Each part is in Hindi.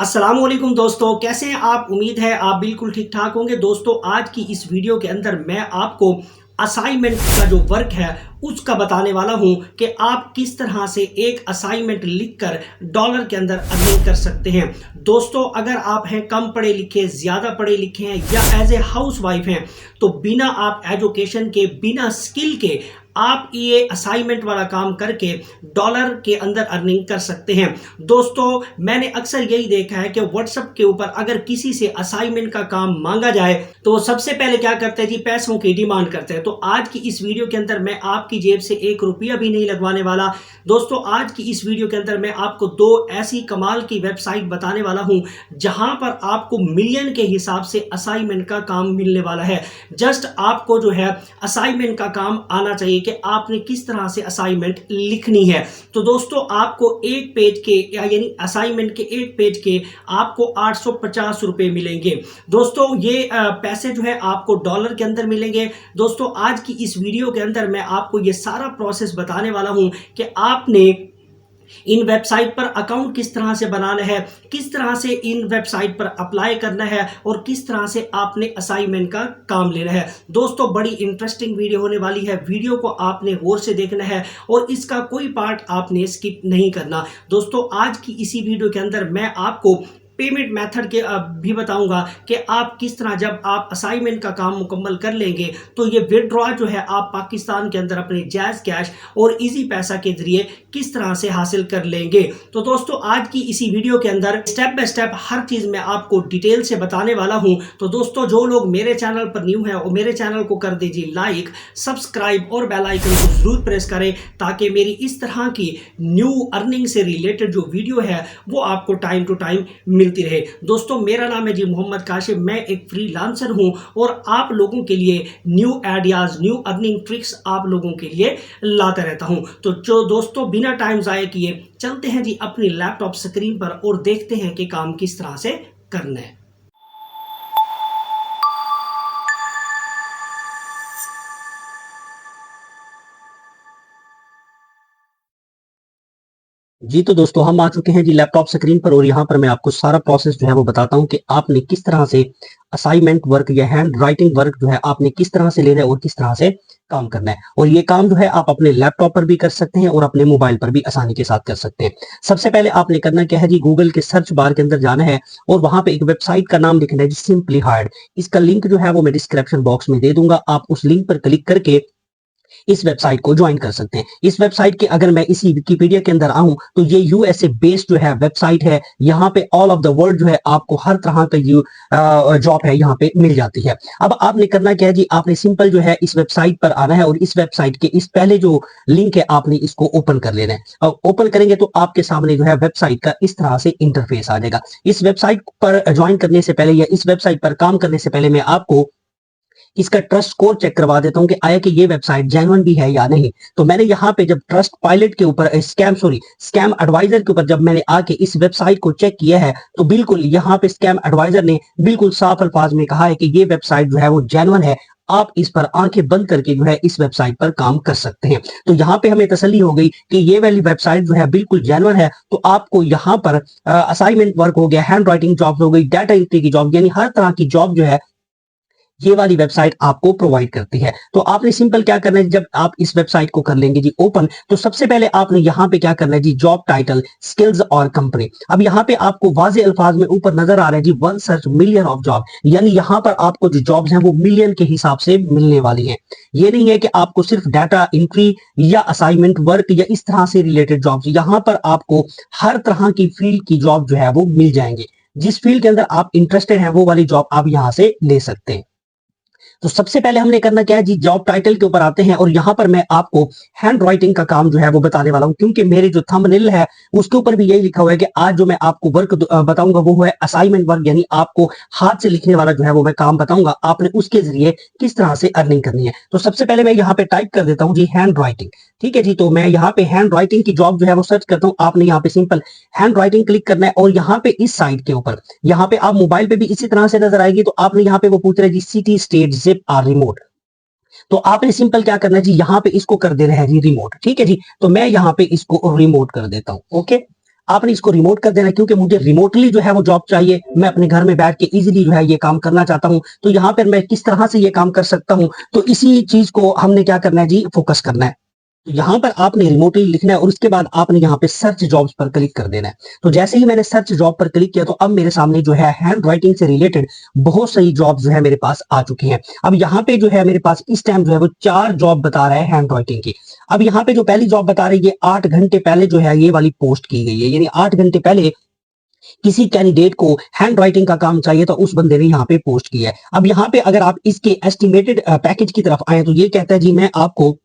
अस्सलाम वालेकुम दोस्तों, कैसे हैं आप? उम्मीद है आप बिल्कुल ठीक ठाक होंगे। दोस्तों, आज की इस वीडियो के अंदर मैं आपको असाइनमेंट का जो वर्क है उसका बताने वाला हूं कि आप किस तरह से एक असाइनमेंट लिखकर डॉलर के अंदर अर्निंग कर सकते हैं। दोस्तों, अगर आप हैं कम पढ़े लिखे, ज़्यादा पढ़े लिखे हैं या एज ए हाउस वाइफ हैं, तो बिना आप एजुकेशन के, बिना स्किल के आप ये असाइनमेंट वाला काम करके डॉलर के अंदर अर्निंग कर सकते हैं। दोस्तों, मैंने अक्सर यही देखा है कि व्हाट्सएप के ऊपर अगर किसी से असाइनमेंट का काम मांगा जाए तो वो सबसे पहले क्या करते हैं जी, पैसों की डिमांड करते हैं। तो आज की इस वीडियो के अंदर मैं आपकी जेब से 1 रुपया भी नहीं लगवाने वाला। दोस्तों, आज की इस वीडियो के अंदर मैं आपको 2 ऐसी कमाल की वेबसाइट बताने वाला हूं जहां पर आपको मिलियन के हिसाब से असाइनमेंट का काम मिलने वाला है। जस्ट आपको जो है असाइनमेंट का काम आना चाहिए कि आपने किस तरह से असाइनमेंट लिखनी है। तो दोस्तों, आपको एक पेज के यानी असाइनमेंट के एक पेज के आपको 850 रुपए मिलेंगे। दोस्तों, ये पैसे जो है आपको डॉलर के अंदर मिलेंगे। दोस्तों, आज की इस वीडियो के अंदर मैं आपको ये सारा प्रोसेस बताने वाला हूं कि आपने इन वेबसाइट पर अकाउंट किस तरह से बनाना है, किस तरह से इन वेबसाइट पर अप्लाई करना है और किस तरह से आपने असाइनमेंट का काम लेना है। दोस्तों, बड़ी इंटरेस्टिंग वीडियो होने वाली है। वीडियो को आपने गौर से देखना है और इसका कोई पार्ट आपने स्किप नहीं करना। दोस्तों, आज की इसी वीडियो के अंदर मैं आपको पेमेंट मेथड के भी बताऊंगा कि आप किस तरह, जब आप असाइनमेंट का काम मुकम्मल कर लेंगे तो ये विड्रॉ जो है आप पाकिस्तान के अंदर अपने जायज़ कैश और इजी पैसा के जरिए किस तरह से हासिल कर लेंगे। तो दोस्तों, आज की इसी वीडियो के अंदर स्टेप बाय स्टेप हर चीज़ मैं आपको डिटेल से बताने वाला हूं। तो दोस्तों, जो लोग मेरे चैनल पर न्यू हैं वो मेरे चैनल को कर दीजिए लाइक, सब्सक्राइब और बेल आइकन को जरूर प्रेस करें ताकि मेरी इस तरह की न्यू अर्निंग से रिलेटेड जो वीडियो है वो आपको टाइम टू टाइम मिलती रहे। दोस्तों, मेरा नाम है जी मोहम्मद काशिफ। मैं एक फ्रीलांसर हूं और आप लोगों के लिए new ideas, new earning tricks आप लोगों के लिए लाता रहता हूं। तो जो दोस्तों, बिना टाइम जाए किए चलते हैं जी अपनी लैपटॉप स्क्रीन पर और देखते हैं कि काम किस तरह से करना है। जी तो दोस्तों, हम आ चुके हैं जी लैपटॉप स्क्रीन पर और यहाँ पर मैं आपको सारा प्रोसेस जो है वो बताता हूँ कि आपने किस तरह से असाइनमेंट वर्क या हैंड राइटिंग वर्क जो है आपने किस तरह से लेना है और किस तरह से काम करना है। और ये काम जो है आप अपने लैपटॉप पर भी कर सकते हैं और अपने मोबाइल पर भी आसानी के साथ कर सकते हैं। सबसे पहले आपने करना क्या है जी, गूगल के सर्च बार के अंदर जाना है और वहां पे एक वेबसाइट का नाम लिखना है जी, सिंपली हायर्ड। इसका लिंक जो है वो मैं डिस्क्रिप्शन बॉक्स में दे दूंगा। आप उस लिंक पर क्लिक करके इस वेबसाइट को ज्वाइन कर सकते हैं। इस वेबसाइट के अगर मैं इसी विकिपीडिया के अंदर आऊं तो ये यूएसए बेस्ड जो है वेबसाइट है। यहाँ पे ऑल ऑफ द वर्ल्ड जो है आपको हर तरह का जॉब है यहाँ पे मिल जाती है। अब आपने करना क्या है जी, आपने सिंपल जो है इस वेबसाइट पर आना है और इस वेबसाइट के इस पहले जो लिंक है आपने इसको ओपन कर लेना है। और ओपन करेंगे तो आपके सामने जो है वेबसाइट का इस तरह से इंटरफेस आ जाएगा। इस वेबसाइट पर ज्वाइन करने से पहले या इस वेबसाइट पर काम करने से पहले मैं आपको इसका ट्रस्ट स्कोर चेक करवा देता हूं कि आया कि ये वेबसाइट जेन्युइन भी है या नहीं। तो मैंने यहाँ पे जब ट्रस्ट पायलट के ऊपर स्कैम एडवाइजर के ऊपर जब मैंने आके इस वेबसाइट को चेक किया है तो बिल्कुल यहाँ पे स्कैम एडवाइजर ने बिल्कुल साफ अल्फाज में कहा है कि ये वेबसाइट जो है वो जेन्युइन है। आप इस पर आंखें बंद करके जो है इस वेबसाइट पर काम कर सकते हैं। तो यहाँ पे हमें तसल्ली हो गई कि ये वाली वेबसाइट जो है बिल्कुल जेन्युइन है। तो आपको यहाँ पर असाइनमेंट वर्क हो गया, हैंड राइटिंग जॉब हो गई, डाटा एंट्री की जॉब, यानी हर तरह की जॉब जो है ये वाली वेबसाइट आपको प्रोवाइड करती है। तो आपने सिंपल क्या करना है, जब आप इस वेबसाइट को कर लेंगे जी ओपन, तो सबसे पहले आपने यहाँ पे क्या करना है जी, जॉब टाइटल, स्किल्स और कंपनी। अब यहाँ पे आपको वाजे अल्फाज में ऊपर नजर आ रहा है जी, one search million of job, यानी यहाँ पर आपको जो जॉब्स हैं वो मिलियन के हिसाब से मिलने वाली हैं। ये नहीं है कि आपको सिर्फ डाटा एंट्री या असाइनमेंट वर्क या इस तरह से रिलेटेड जॉब्स, यहाँ पर आपको हर तरह की फील्ड की जॉब जो है वो मिल जाएंगे। जिस फील्ड के अंदर आप इंटरेस्टेड हैं वो वाली जॉब आप यहाँ से ले सकते हैं। तो सबसे पहले हमने करना क्या है जी, जॉब टाइटल के ऊपर आते हैं और यहां पर मैं आपको हैंड राइटिंग का काम जो है वो बताने वाला हूं, क्योंकि मेरे जो थंबनेल है उसके ऊपर भी यही लिखा हुआ है कि आज जो मैं आपको वर्क बताऊंगा वो है असाइनमेंट वर्क, यानी आपको हाथ से लिखने वाला जो है वो मैं काम बताऊंगा, आपने उसके जरिए किस तरह से अर्निंग करनी है। तो सबसे पहले मैं यहाँ पे टाइप कर देता हूँ जी हैंड राइटिंग। ठीक है जी, तो मैं यहाँ पे हैंड राइटिंग की जॉब जो है वो सर्च करता हूँ। आपने यहाँ पे सिंपल हैंड राइटिंग क्लिक करना है और यहाँ पे इस साइड के ऊपर, यहाँ पे आप मोबाइल पे भी इसी तरह से नजर आएगी। तो आपने यहाँ पे वो पूछ रहे जी, सिटी, स्टेट, जिप और रिमोट। तो आपने सिंपल क्या करना है जी, यहाँ पे इसको कर देना है जी रिमोट। ठीक है जी, तो मैं यहाँ पे इसको रिमोट कर देता हूँ। ओके, आपने इसको रिमोट कर देना है, क्योंकि मुझे रिमोटली जो है वो जॉब चाहिए, मैं अपने घर में बैठ के इजीली जो है ये काम करना चाहता हूं। तो यहाँ पर मैं किस तरह से ये काम कर सकता हूं, तो इसी चीज को हमने क्या करना है जी, फोकस करना है। तो यहाँ पर आपने रिमोटली लिखना है और उसके बाद आपने यहाँ पे सर्च जॉब्स पर क्लिक कर देना है। तो जैसे ही मैंने सर्च जॉब पर क्लिक किया तो अब मेरे सामने जो है हैंड राइटिंग से रिलेटेड बहुत सारी जॉब्स जो है मेरे पास आ चुकी हैं। अब यहाँ पे जो है मेरे पास इस टाइम जो है वो 4 जॉब बता रहा है हैंड राइटिंग की। अब यहाँ पे जो पहली जॉब बता रही है 8 घंटे पहले जो है ये वाली पोस्ट की गई है, यानी 8 घंटे पहले किसी कैंडिडेट को हैंड राइटिंग का काम चाहिए तो उस बंदे ने यहाँ पे पोस्ट किया है। अब यहाँ पे अगर आप इसके एस्टिमेटेड पैकेज की तरफ आए तो ये कहता है जी मैं आपको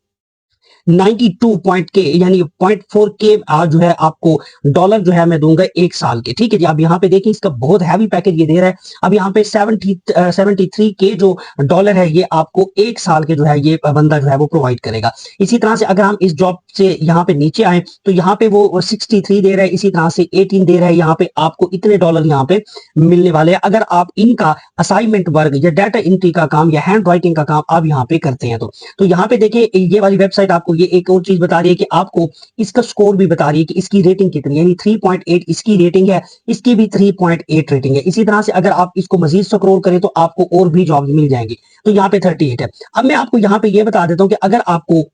92 पॉइंट के यानी 0.4 के जो है आपको डॉलर जो है मैं दूंगा 1 साल के। ठीक है जी, आप यहाँ पे देखिए इसका बहुत हैवी पैकेज ये दे रहा है। अब यहाँ पे 73 के जो डॉलर है ये आपको 1 साल के जो है ये बंदा जो है वो प्रोवाइड करेगा। इसी तरह से अगर हम इस जॉब से यहाँ पे नीचे आए तो यहाँ पे वो 63 दे रहा है, इसी तरह से 18 दे रहा है। यहाँ पे आपको इतने डॉलर यहाँ पे मिलने वाले हैं अगर आप इनका असाइनमेंट वर्क या डाटा एंट्री का काम या हैंड राइटिंग का काम आप यहाँ पे करते हैं। तो यहाँ पे देखिए ये वाली वेबसाइट आपको ये एक और चीज बता रही है कि आपको इसका स्कोर भी बता रही है कि इसकी रेटिंग कितनी है, यानी 3.8 इसकी रेटिंग है, इसकी भी 3.8 रेटिंग है। इसी तरह से अगर आप इसको मजीद स्क्रॉल करें तो आपको और भी जॉब मिल जाएंगी। तो यहाँ पे 38 है। अब मैं आपको यहाँ पे ये बता देता हूँ कि अगर आपको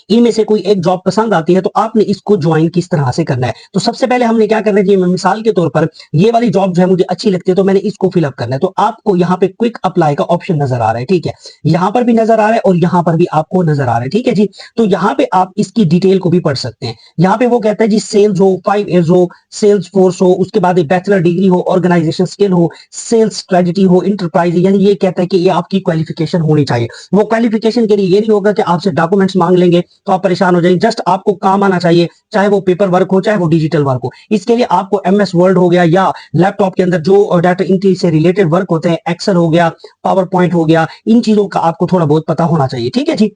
इनमें से कोई एक जॉब पसंद आती है तो आपने इसको ज्वाइन किस तरह से करना है। तो सबसे पहले हमने क्या करना है जी, मिसाल के तौर पर ये वाली जॉब जो है मुझे अच्छी लगती है तो मैंने इसको फिलअप करना है। तो आपको यहाँ पे क्विक अप्लाई का ऑप्शन नजर आ रहा है, ठीक है, यहाँ पर भी नजर आ रहा है और यहाँ पर भी आपको नजर आ रहा है, ठीक है जी। तो यहाँ पे आप इसकी डिटेल को भी पढ़ सकते हैं। यहाँ पे वो कहता है जी सेल्स हो, 5 इयर्स हो, सेल्स फोर्स हो, उसके बाद बैचलर डिग्री हो, ऑर्गेनाइजेशन स्किल हो, सेल्स स्ट्रेटजी हो, इंटरप्राइज, यानी ये कहता है कि ये आपकी क्वालिफिकेशन होनी चाहिए। वो क्वालिफिकेशन के लिए ये नहीं होगा कि आपसे डॉक्यूमेंट्स मांग लेंगे तो आप परेशान हो जाएंगे, जस्ट आपको काम आना चाहिए, चाहे वो पेपर वर्क हो चाहे वो डिजिटल वर्क हो। इसके लिए आपको MS वर्ड हो गया या लैपटॉप के अंदर जो डाटा एंट्री से रिलेटेड वर्क होते हैं, एक्सेल हो गया, पावर पॉइंट हो गया, इन चीजों का आपको थोड़ा बहुत पता होना चाहिए, ठीक है जी।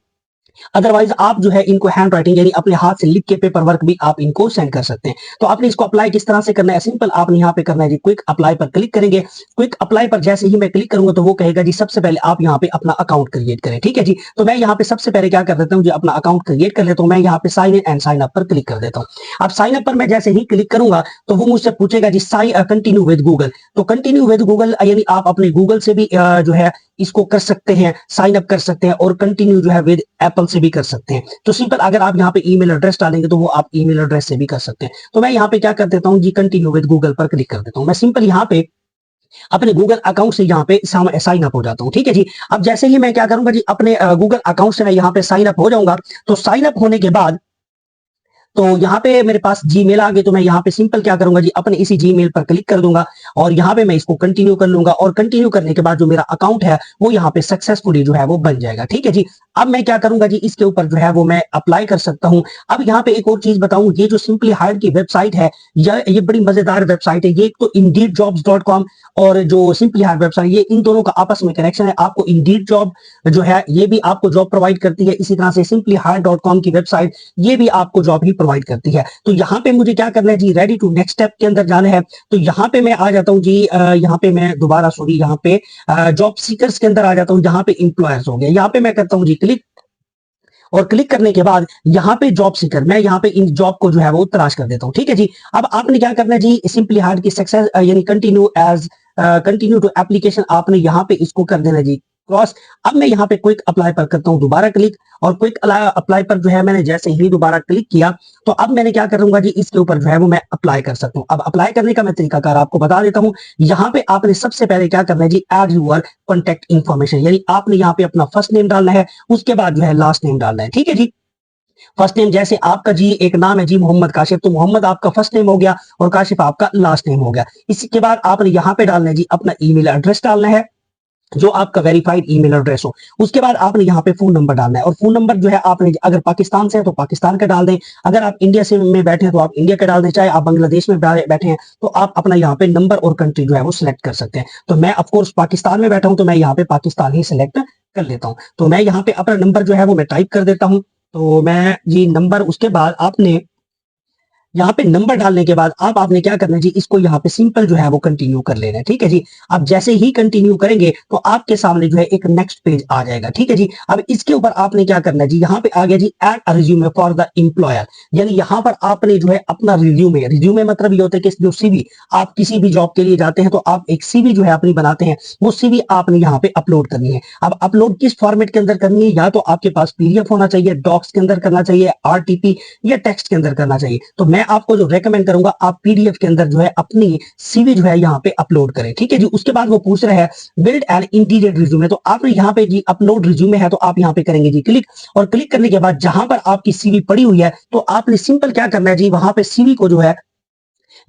अदरवाइज आप जो है इनको हैंड राइटिंग यानी अपने हाथ से लिख के पेपर वर्क भी आप इनको सेंड कर सकते हैं। तो आपने इसको अप्लाई किस तरह से करना है, सिंपल आपने यहाँ पे करना है जी, क्विक अप्लाई पर क्लिक करेंगे। क्विक अप्लाई पर जैसे ही मैं क्लिक करूंगा तो वो कहेगा जी सबसे पहले आप यहाँ पे अपना अकाउंट क्रिएट करें, ठीक है जी। तो मैं यहाँ पे सबसे पहले क्या कर देता हूँ जी, अपना अकाउंट क्रिएट कर लेता हूँ। मैं यहाँ पे sign in and sign up पर क्लिक कर देता हूँ। अब साइन अप पर मैं जैसे ही क्लिक करूंगा तो वो मुझसे पूछेगा जी कंटिन्यू विद गूगल। तो कंटिन्यू विद गूगल यानी आप अपने गूगल से भी जो है इसको कर सकते हैं, साइन अप कर सकते हैं और कंटिन्यू जो है विद एप्पल से भी कर सकते हैं। तो सिंपल अगर आप यहाँ पे ईमेल एड्रेस डालेंगे तो वो आप ईमेल एड्रेस से भी कर सकते हैं। तो मैं यहाँ पे क्या कर देता हूँ जी, कंटिन्यू विद गूगल पर क्लिक कर देता हूँ। मैं सिंपल यहाँ पे अपने गूगल अकाउंट से यहाँ पे साइन अप हो जाता हूँ, ठीक है जी। अब जैसे ही मैं क्या करूंगा जी, अपने गूगल अकाउंट से मैं यहाँ पे साइन अप हो जाऊंगा। तो साइन अप होने के बाद तो यहाँ पे मेरे पास जीमेल आ गई। तो मैं यहाँ पे सिंपल क्या करूंगा जी, अपने इसी जीमेल पर क्लिक कर दूंगा और यहाँ पे मैं इसको कंटिन्यू कर लूंगा और कंटिन्यू करने के बाद जो मेरा अकाउंट है वो यहाँ पे सक्सेसफुली जो है वो बन जाएगा, ठीक है जी। अब मैं क्या करूंगा जी, इसके ऊपर जो है वो मैं अप्लाई कर सकता हूँ। अब यहाँ पे एक और चीज बताऊं, ये जो सिंपली हायर की वेबसाइट है ये बड़ी मजेदार वेबसाइट है। ये तो indeedjobs.com और जो सिंपली हायर वेबसाइट, ये इन दोनों का आपस में कनेक्शन है। आपको इंडीड जॉब जो है ये भी आपको जॉब प्रोवाइड करती है, इसी तरह से सिंपली हायर.com की वेबसाइट ये भी आपको जॉब ही प्रोवाइड करती है। तो यहाँ पे मुझे क्या करना है जी, रेडी टू नेक्स्ट स्टेप के अंदर जाना है। तो यहाँ पे मैं आ जाता हूँ जी, यहाँ पे मैं दोबारा सॉरी यहाँ पे जॉब सीकर्स के अंदर आ जाता हूँ, जहाँ पे एम्प्लॉयर्स हो गया। यहाँ पे मैं करता हूँ जी क्लिक और क्लिक करने के बाद यहाँ पे जॉब सीकर, मैं यहाँ पे इन जॉब को जो है वो तलाश कर देता हूँ, ठीक है जी। अब आपने क्या करना है जी, सिंपली हार्ड की सक्सेस यानी कंटिन्यू टू एप्लीकेशन आपने यहाँ पे इसको कर देना जी क्रॉस। अब मैं यहाँ पे क्विक अप्लाई पर करता हूँ दोबारा क्लिक और क्विक अप्लाई पर जो है मैंने जैसे ही दोबारा क्लिक किया तो अब मैंने क्या करूंगा जी, इसके ऊपर जो है वो मैं अप्लाई कर सकता हूँ। अब अप्लाई करने का मैं तरीकाकार आपको बता देता हूँ। यहाँ पे आपने सबसे पहले क्या करना है जी, एड यूर कॉन्टेक्ट इन्फॉर्मेशन, यानी आपने यहाँ पे अपना फर्स्ट नेम डालना है, उसके बाद जो है लास्ट नेम डालना है, ठीक है जी। फर्स्ट नेम जैसे आपका जी एक नाम है जी मोहम्मद काशिफ, तो मोहम्मद आपका फर्स्ट नेम हो गया और काशिफ आपका लास्ट नेम हो गया। इसके बाद आपने यहाँ पे डालना है जी अपना ईमेल एड्रेस डालना है जो आपका वेरीफाइड ईमेल एड्रेस हो। उसके बाद आपने यहाँ पे फोन नंबर डालना है और फोन नंबर जो है आपने अगर पाकिस्तान से है तो पाकिस्तान का डाल दें, अगर आप इंडिया से में बैठे हैं तो आप इंडिया का डाल दें, चाहे आप बांग्लादेश में बैठे हैं तो आप अपना यहाँ पे नंबर और कंट्री जो है वो सिलेक्ट कर सकते हैं। तो मैं ऑफकोर्स पाकिस्तान में बैठा हूं तो मैं यहाँ पे पाकिस्तान ही सिलेक्ट कर लेता हूँ। तो मैं यहाँ पे अपना नंबर जो है वो मैं टाइप कर देता हूँ। तो मैं जी नंबर, उसके बाद आपने यहाँ पे नंबर डालने के बाद अब आपने क्या करना है जी, इसको यहाँ पे सिंपल जो है वो कंटिन्यू कर लेना है। ठीक है जी। अब जैसे ही कंटिन्यू करेंगे तो आपके सामने जो है एक नेक्स्ट पेज आ जाएगा। ठीक है जी। अब इसके ऊपर आपने क्या करना है जी, यहाँ पे आ गया जी add a resume for the employer, यानी यहाँ पर आपने जो है अपना रिज्यूमे मतलब ये होता है कि जो सीवी, आप किसी भी जॉब के लिए जाते हैं तो आप एक सीवी जो है अपनी बनाते हैं, वो सीवी आपने यहाँ पे अपलोड करनी है। अब अपलोड किस फॉर्मेट के अंदर करनी है, या तो आपके पास पीडीएफ होना चाहिए, डॉक्स के अंदर करना चाहिए, आरटीपी या टेक्स्ट के अंदर करना चाहिए। तो मैं आपको जो रेकमेंड करूंगा, आप पीडीएफ के अंदर जो है अपनी सीवी जो है यहाँ पे अपलोड करें। ठीक है जी। उसके बाद वो पूछ रहा है बिल्ड एन इंटीरियर रिज्यूमे, तो आपने यहाँ पे जी अपलोड रिज्यूमे है तो आप यहाँ पे करेंगे जी क्लिक, और क्लिक करने के बाद जहां पर आपकी सीवी पड़ी हुई है तो आपने सिंपल क्या करना है जी, वहां पे सीवी को जो है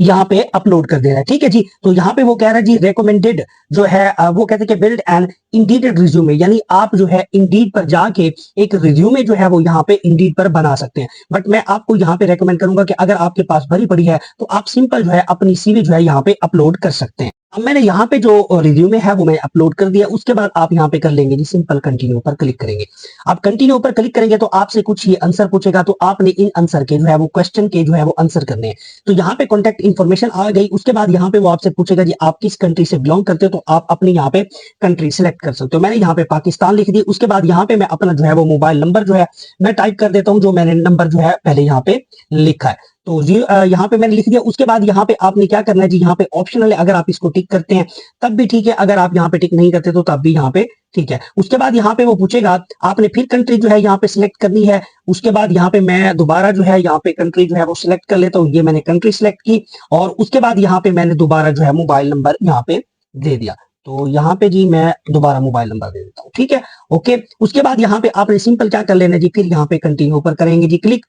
यहाँ पे अपलोड कर देना है। ठीक है जी। तो यहाँ पे वो कह रहा है जी रेकमेंडेड जो है वो कहते हैं कि बिल्ड एन इंडीड रिज्यूमे, यानी आप जो है इंडीड पर जाके एक रिज्यूमे जो है वो यहाँ पे इंडीड पर बना सकते हैं। बट मैं आपको यहाँ पे रेकमेंड करूंगा कि अगर आपके पास भरी पड़ी है तो आप सिंपल जो है अपनी सीवी जो है यहाँ पे अपलोड कर सकते हैं। अब मैंने यहाँ पे जो रिज्यूमे है वो मैं अपलोड कर दिया। उसके बाद आप यहाँ पे कर लेंगे जी सिंपल कंटिन्यू पर क्लिक करेंगे। आप कंटिन्यू पर क्लिक करेंगे तो आपसे कुछ ये आंसर पूछेगा, तो आपने इन आंसर के जो है वो क्वेश्चन के जो है वो आंसर करने हैं। तो यहाँ पे कॉन्टेक्ट इन्फॉर्मेशन आ गई। उसके बाद यहाँ पे वो आपसे पूछेगा जी आप किस कंट्री से बिलोंग करते हो, तो आप अपनी यहाँ पे कंट्री सिलेक्ट कर सकते हो। मैंने यहाँ पे पाकिस्तान लिख दी। उसके बाद यहाँ पे मैं अपना जो है वो मोबाइल नंबर जो है मैं टाइप कर देता हूँ, जो मैंने नंबर जो है पहले यहाँ पे लिखा है। तो जी यहाँ पे मैंने लिख दिया। उसके बाद यहाँ पे आपने क्या करना है जी, यहाँ पे ऑप्शनल है, अगर आप इसको टिक करते हैं तब भी ठीक है, अगर आप यहाँ पे टिक नहीं करते तो तब भी यहाँ पे ठीक है। उसके बाद यहाँ पे वो पूछेगा, आपने फिर कंट्री जो है यहाँ पे सिलेक्ट करनी है। उसके बाद यहाँ पे मैं दोबारा जो है यहाँ पे कंट्री जो है वो सिलेक्ट कर लेता हूँ। ये मैंने कंट्री सिलेक्ट की, और उसके बाद यहाँ पे मैंने दोबारा जो है मोबाइल नंबर यहाँ पे दे दिया। तो यहाँ पे जी मैं दोबारा मोबाइल नंबर दे देता हूँ। ठीक है, ओके। उसके बाद यहाँ पे आपने सिंपल क्या कर लेना जी, फिर यहाँ पे कंटिन्यू पर करेंगे जी क्लिक,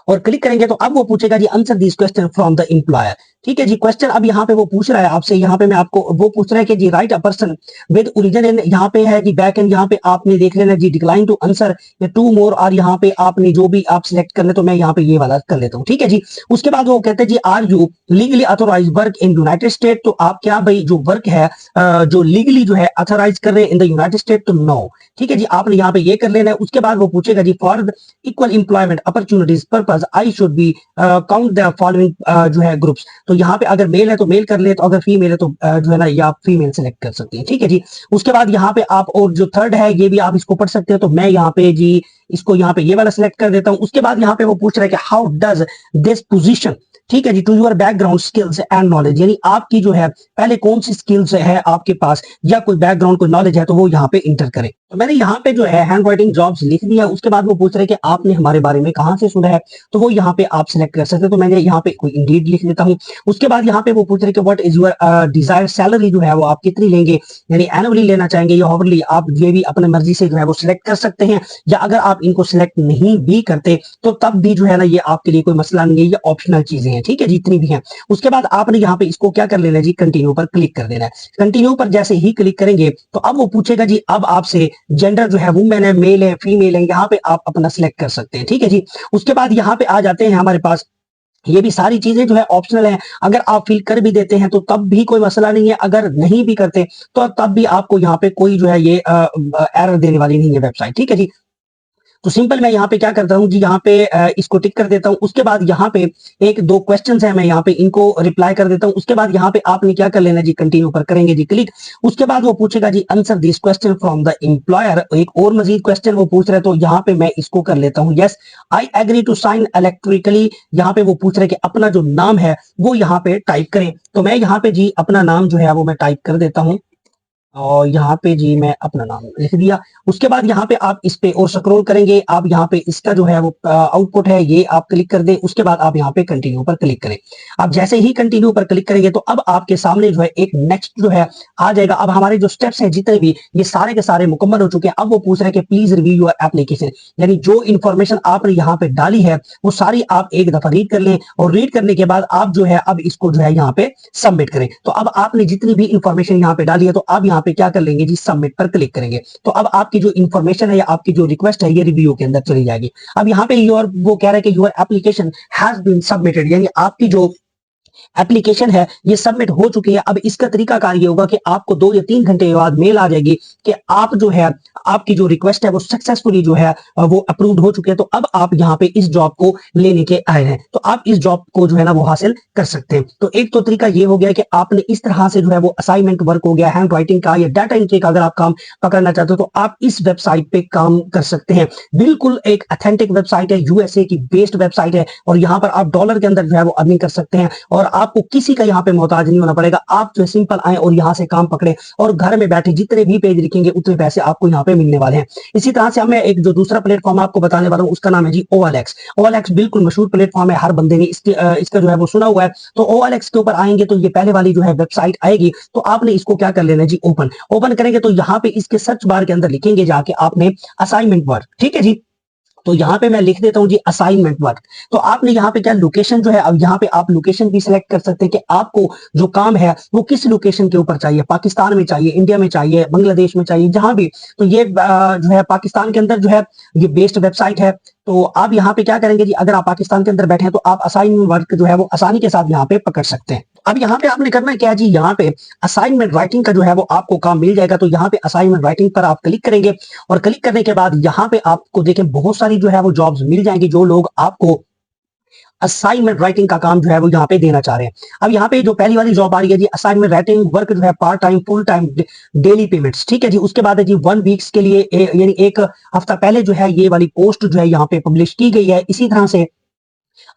और क्लिक करेंगे तो अब वो पूछेगा जी answer this question from the employer. ठीक है जी। क्वेश्चन अब यहाँ पे वो पूछ रहा है आपसे, यहाँ पे मैं आपको वो पूछ रहा है कि जी write a person with origin in, यहाँ पे है जी बैक एंड, यहाँ पे आपने देख लेना जी डिक्लाइन टू आंसर या टू मोर, और यहाँ पे आपने जो भी आप सिलेक्ट कर ले, तो मैं यहाँ पे ये वाला कर लेता हूँ। ठीक है जी। उसके बाद वो कहते हैं जी are you legally authorize work in United State, तो आप क्या भाई जो वर्क है जो लीगली जो है अथोराइज कर रहे हैं इन द यूनाइटेड स्टेट, तो नो। ठीक है जी, आपने यहाँ पे ये कर लेना है। उसके बाद वो पूछेगा जी for equal employment opportunities purpose I should be count the following जो है ग्रुप्स, तो यहाँ पे अगर मेल है तो मेल कर ले, तो अगर फीमेल है तो जो है ना ये आप फीमेल सेलेक्ट कर सकते हैं। ठीक है जी। उसके बाद यहाँ पे आप, और जो थर्ड है ये भी आप इसको पढ़ सकते हो, तो मैं यहाँ पे जी इसको यहाँ पे ये वाला सिलेक्ट कर देता हूँ। उसके बाद यहाँ पे वो पूछ रहा है कि हाउ डज दिस पोजीशन, ठीक है जी, to your background skills and knowledge, यानी आपकी जो है पहले कौन सी स्किल्स है आपके पास या कोई बैकग्राउंड कोई नॉलेज है तो वो यहाँ पे इंटर करें। तो मैंने यहाँ पे जो है हैंड राइटिंग जॉब्स लिख दिया। उसके बाद वो पूछ रहे कि आपने हमारे बारे में कहाँ से सुना है, तो वो यहाँ पे आप सिलेक्ट कर सकते हो। तो मैंने यहाँ पे कोई इंडीड लिख देता हूँ। उसके बाद यहाँ पे वो पूछ रहे कि what is your desire salary, जो है वो आप कितनी लेंगे, यानी एनुअली लेना चाहेंगे या हावरली, आप ये भी अपने मर्जी से जो है वो सिलेक्ट कर सकते हैं, या अगर आप इनको सिलेक्ट नहीं भी करते तो तब भी जो है ना ये आपके लिए कोई मसला नहीं है, ये ऑप्शनल चीजें हैं। ठीक है, जितनी भी हैं। उसके बाद आपने यहाँ पे इसको क्या कर लेना है जी, कंटिन्यू पर क्लिक कर देना है। कंटिन्यू पर जैसे ही क्लिक करेंगे तो अब वो पूछेगा जी अब आपसे जेंडर जो है वुमेन है, मेल है, फीमेल है, यहाँ पे आप अपना सिलेक्ट कर सकते हैं। ठीक है जी। उसके बाद यहाँ पे आ जाते हैं हमारे पास, ये भी सारी चीजें जो है ऑप्शनल है, अगर आप फिल कर भी देते हैं तो तब भी कोई मसला नहीं है, अगर नहीं भी करते तो तब भी आपको यहाँ पे कोई जो है ये एरर देने वाली नहीं है वेबसाइट। ठीक है जी। तो सिंपल मैं यहाँ पे क्या करता हूँ जी, यहाँ पे इसको टिक कर देता हूँ। उसके बाद यहाँ पे एक दो क्वेश्चंस है, मैं यहाँ पे इनको रिप्लाई कर देता हूँ। उसके बाद यहाँ पे आपने क्या कर लेना जी, कंटिन्यू पर करेंगे जी क्लिक। उसके बाद वो पूछेगा जी answer this question from the employer, एक और मजीद क्वेश्चन वो पूछ रहे हैं, तो यहाँ पे मैं इसको कर लेता हूँ yes I agree to sign electrically. यहाँ पे वो पूछ रहे कि अपना जो नाम है वो यहाँ पे टाइप करें, तो मैं यहाँ पे जी अपना नाम जो है वो मैं टाइप कर देता हूँ, और यहाँ पे जी मैं अपना नाम लिख दिया। उसके बाद यहाँ पे आप इस पे और स्क्रॉल करेंगे, आप यहाँ पे इसका जो है वो आउटपुट है ये आप क्लिक कर दें। उसके बाद आप यहाँ पे कंटिन्यू पर क्लिक करें। आप जैसे ही कंटिन्यू पर क्लिक करेंगे तो अब आपके सामने जो है एक नेक्स्ट जो है आ जाएगा। अब हमारे जो स्टेप्स हैं जितने भी, ये सारे के सारे मुकम्मल हो चुके हैं। अब वो पूछ रहे हैं कि प्लीज रिव्यू योर एप्लीकेशन, यानी जो इन्फॉर्मेशन आपने यहाँ पे डाली है वो सारी आप एक दफा रीड कर लें, और रीड करने के बाद आप जो है अब इसको जो है यहाँ पे सबमिट करें। तो अब आपने जितनी भी इंफॉर्मेशन यहाँ पे डाली है, तो अब यहाँ पे क्या कर लेंगे जी, सबमिट पर क्लिक करेंगे। तो अब आपकी जो इंफॉर्मेशन है या आपकी जो रिक्वेस्ट है ये रिव्यू के अंदर चली जाएगी। अब यहाँ पे योर वो कह रहा है कि your application has been submitted, यानी आपकी जो एप्लीकेशन है ये सबमिट हो चुकी है। अब इसका तरीका कार ये होगा कि आपको 2 या 3 घंटे के बाद मेल आ जाएगी कि आप जो है आपकी जो रिक्वेस्ट है वो सक्सेसफुली जो है वो अप्रूव्ड हो चुके हैं। तो अब आप यहाँ पे इस जॉब को लेने के आए हैं, तो आप इस जॉब को जो है ना वो हासिल कर सकते हैं। तो एक तो तरीका ये हो गया कि आपने इस तरह से जो है वो असाइनमेंट वर्क हो गया, हैंड राइटिंग का या डाटा एंट्री का अगर आप काम पकड़ना चाहते हो तो आप इस वेबसाइट पे काम कर सकते हैं। बिल्कुल एक अथेंटिक वेबसाइट है, यूएसए की बेस्ड वेबसाइट है, और यहाँ पर आप डॉलर के अंदर जो है वो अर्निंग कर सकते हैं, और आपको किसी का यहाँ पे मोहताज नहीं होना पड़ेगा। आप जो सिंपल आए और यहाँ से काम पकड़े और घर में बैठे जितने भी पेज लिखेंगे उतने पैसे आपको यहाँ पे मिलने वाले हैं। इसी तरह से मैं एक जो दूसरा प्लेटफॉर्म आपको बताने वाला हूँ उसका नाम है जी OLX। OLX बिल्कुल मशहूर प्लेटफॉर्म है, हर बंदे ने इसका जो है वो सुना हुआ है। तो OLX के ऊपर आएंगे तो ये पहले वाली जो है वेबसाइट आएगी, तो आपने इसको क्या कर लेना है जी, ओपन करेंगे तो यहाँ पे इसके सर्च बार के अंदर लिखेंगे जाके आपने असाइनमेंट वर्क, ठीक है जी। तो यहाँ पे मैं लिख देता हूँ जी असाइनमेंट वर्क। तो आपने यहाँ पे क्या लोकेशन जो है, अब यहाँ पे आप लोकेशन भी सिलेक्ट कर सकते हैं कि आपको जो काम है वो किस लोकेशन के ऊपर चाहिए, पाकिस्तान में चाहिए, इंडिया में चाहिए, बांग्लादेश में चाहिए, जहां भी। तो ये जो है पाकिस्तान के अंदर जो है ये बेस्ड वेबसाइट है। तो आप यहाँ पे क्या करेंगे जी, अगर आप पाकिस्तान के अंदर बैठे हैं तो आप असाइनमेंट वर्क जो है वो आसानी के साथ यहाँ पे पकड़ सकते हैं। अब यहाँ पे आपने करना है क्या जी, यहाँ पे असाइनमेंट राइटिंग का जो है वो आपको काम मिल जाएगा। तो यहाँ पे असाइनमेंट राइटिंग पर आप क्लिक करेंगे, और क्लिक करने के बाद यहाँ पे आपको देखें बहुत सारी जो है वो जॉब्स मिल जाएंगी, जो लोग आपको असाइनमेंट राइटिंग का काम जो है वो यहाँ पे देना चाह रहे हैं। अब यहाँ पे जो पहली वाली जॉब आ रही है जी, असाइनमेंट राइटिंग वर्क जो है part time full time daily payments, ठीक है जी। उसके बाद है जी 1 वीक्स के लिए यानी एक हफ्ता पहले जो है ये वाली पोस्ट जो है यहाँ पे पब्लिश की गई है। इसी तरह से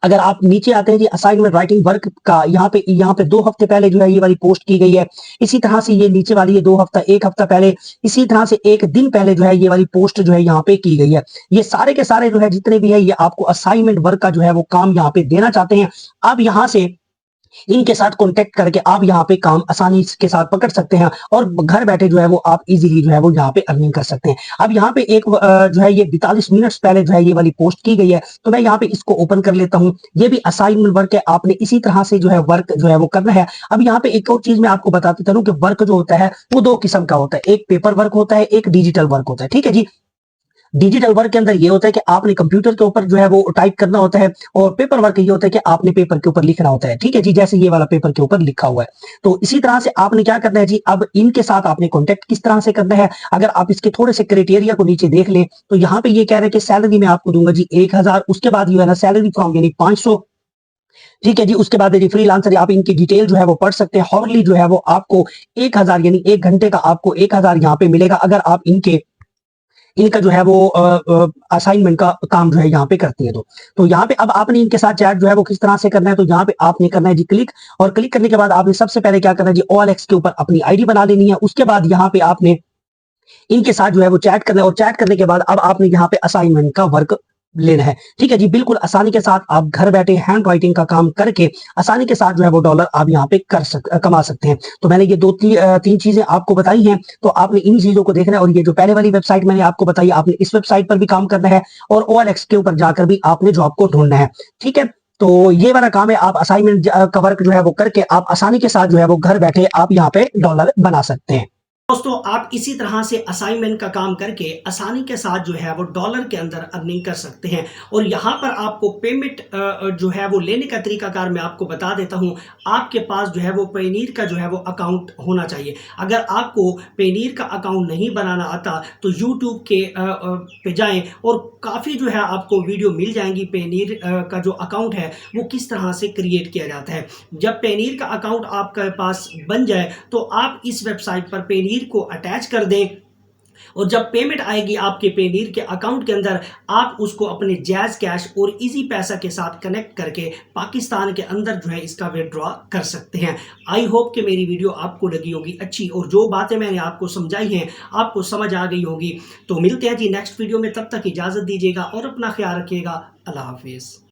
अगर आप नीचे आते हैं जी असाइनमेंट राइटिंग वर्क का, यहाँ पे 2 हफ्ते पहले जो है ये वाली पोस्ट की गई है। इसी तरह से ये नीचे वाली ये 2 हफ्ता, 1 हफ्ता पहले, इसी तरह से 1 दिन पहले जो है ये वाली पोस्ट जो है यहाँ पे की गई है। ये सारे के सारे जो है जितने भी है ये आपको असाइनमेंट वर्क का जो है वो काम यहाँ पे देना चाहते हैं। अब यहाँ से इनके साथ कांटेक्ट करके आप यहाँ पे काम आसानी के साथ पकड़ सकते हैं, और घर बैठे जो है वो आप इजीली जो है वो यहाँ पे अर्निंग कर सकते हैं। अब यहाँ पे एक जो है ये 42 मिनट्स पहले जो है ये वाली पोस्ट की गई है, तो मैं यहाँ पे इसको ओपन कर लेता हूँ। ये भी असाइनमेंट वर्क है, आपने इसी तरह से जो है वर्क जो है वो करना है। अब यहाँ पे एक और चीज मैं आपको बताते चलूं कि वर्क जो होता है वो 2 किस्म का होता है, एक पेपर वर्क होता है, एक डिजिटल वर्क होता है, ठीक है जी। डिजिटल वर्क के अंदर ये होता है कि आपने कंप्यूटर के ऊपर जो है वो टाइप करना होता है, और पेपर वर्क ये होता है कि आपने पेपर के ऊपर लिखना होता है, ठीक है जी, जैसे ये वाला पेपर के ऊपर लिखा हुआ है। तो इसी तरह से आपने क्या करना है जी, अब इनके साथ आपने कॉन्टेक्ट किस तरह से करना है। अगर आप इसके थोड़े से क्राइटेरिया को नीचे देख लें तो यहाँ पे ये कह रहे हैं कि सैलरी मैं आपको दूंगा जी 1000, उसके बाद जो है ना सैलरी फ्रॉम यानी 500, ठीक है जी। उसके बाद जी फ्रीलांसर, आप इनकी डिटेल जो है वो पढ़ सकते हैं। हॉर्ली जो है वो आपको 1000 यानी 1 घंटे का आपको 1000 यहाँ पे मिलेगा, अगर आप इनका जो है वो असाइनमेंट का काम जो है यहाँ पे करती है। तो यहाँ पे अब आपने इनके साथ चैट जो है वो किस तरह से करना है, तो यहाँ पे आपने करना है जी क्लिक, और क्लिक करने के बाद आपने सबसे पहले क्या करना है जी OLX के ऊपर अपनी आईडी बना लेनी है। उसके बाद यहाँ पे आपने इनके साथ जो है वो चैट करना है, और चैट करने के बाद अब आपने यहाँ पे असाइनमेंट का वर्क लेना है, ठीक है जी। बिल्कुल आसानी के साथ आप घर बैठे हैंड राइटिंग का काम करके आसानी के साथ जो है वो डॉलर आप यहाँ पे कमा सकते हैं। तो मैंने ये 3 चीजें आपको बताई हैं, तो आपने इन चीजों को देखना है। और ये जो पहले वाली वेबसाइट मैंने आपको बताई, आपने इस वेबसाइट पर भी काम करना है, और OLX के ऊपर जाकर भी आपने जॉब को ढूंढना है, ठीक है। तो ये वाला काम है, आप असाइनमेंट का वर्क जो है वो करके आप आसानी के साथ जो है वो घर बैठे आप यहाँ पे डॉलर बना सकते हैं। दोस्तों, आप इसी तरह से असाइनमेंट का काम करके आसानी के साथ जो है वो डॉलर के अंदर अर्निंग कर सकते हैं। और यहाँ पर आपको पेमेंट जो है वो लेने का तरीकाकार मैं आपको बता देता हूँ। आपके पास जो है वो पेनीर का जो है वो अकाउंट होना चाहिए। अगर आपको पेनीर का अकाउंट नहीं बनाना आता तो यूट्यूब के पे जाएं, और काफ़ी जो है आपको वीडियो मिल जाएंगी पेनीर का जो अकाउंट है वो किस तरह से क्रिएट किया जाता है। जब पेनीर का अकाउंट आपके पास बन जाए तो आप इस वेबसाइट पर पेनीर को अटैच कर दें, और जब पेमेंट आएगी आपके पेनीर के अकाउंट के अंदर, आप उसको अपने जैज़ कैश और इजी पैसा के साथ कनेक्ट करके पाकिस्तान के अंदर जो है इसका विड्रॉ कर सकते हैं। आई होप कि मेरी वीडियो आपको लगी होगी अच्छी, और जो बातें मैंने आपको समझाई हैं आपको समझ आ गई होगी। तो मिलते हैं जी नेक्स्ट वीडियो में, तब तक इजाज़त दीजिएगा और अपना ख्याल रखिएगा। अल्लाह हाफिज़।